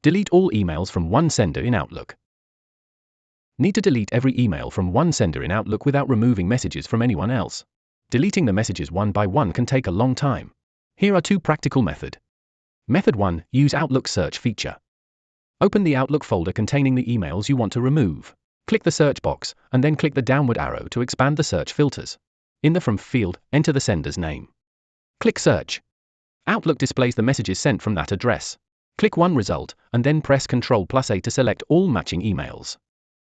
Delete all emails from one sender in Outlook. Need to delete every email from one sender in Outlook without removing messages from anyone else. Deleting the messages one by one can take a long time. Here are two practical methods. Method 1. Use Outlook search feature. Open the Outlook folder containing the emails you want to remove. Click the search box, and then click the downward arrow to expand the search filters. In the From field, enter the sender's name. Click Search. Outlook displays the messages sent from that address. Click one result, and then press Ctrl+A to select all matching emails.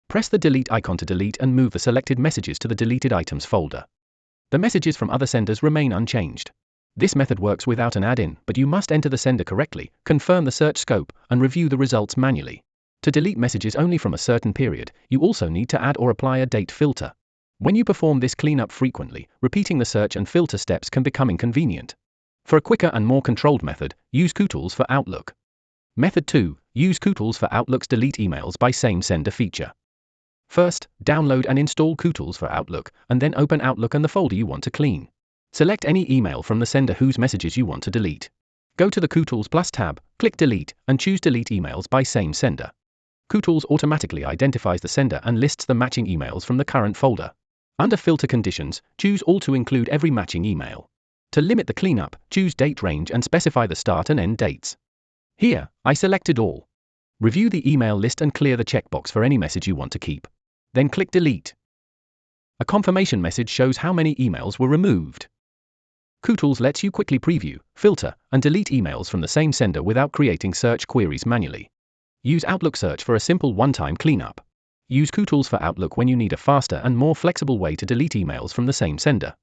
Press the delete icon to delete and move the selected messages to the deleted items folder. The messages from other senders remain unchanged. This method works without an add-in, but you must enter the sender correctly, confirm the search scope, and review the results manually. To delete messages only from a certain period, you also need to add or apply a date filter. When you perform this cleanup frequently, repeating the search and filter steps can become inconvenient. For a quicker and more controlled method, use Kutools for Outlook. Method 2. Use Kutools for Outlook's Delete Emails by Same Sender feature. First, download and install Kutools for Outlook, and then open Outlook and the folder you want to clean. Select any email from the sender whose messages you want to delete. Go to the Kutools Plus tab, click Delete, and choose Delete Emails by Same Sender. Kutools automatically identifies the sender and lists the matching emails from the current folder. Under Filter Conditions, choose All to include every matching email. To limit the cleanup, choose Date Range and specify the start and end dates. Here, I selected All. Review the email list and clear the checkbox for any message you want to keep. Then click Delete. A confirmation message shows how many emails were removed. Kutools lets you quickly preview, filter, and delete emails from the same sender without creating search queries manually. Use Outlook Search for a simple one-time cleanup. Use Kutools for Outlook when you need a faster and more flexible way to delete emails from the same sender.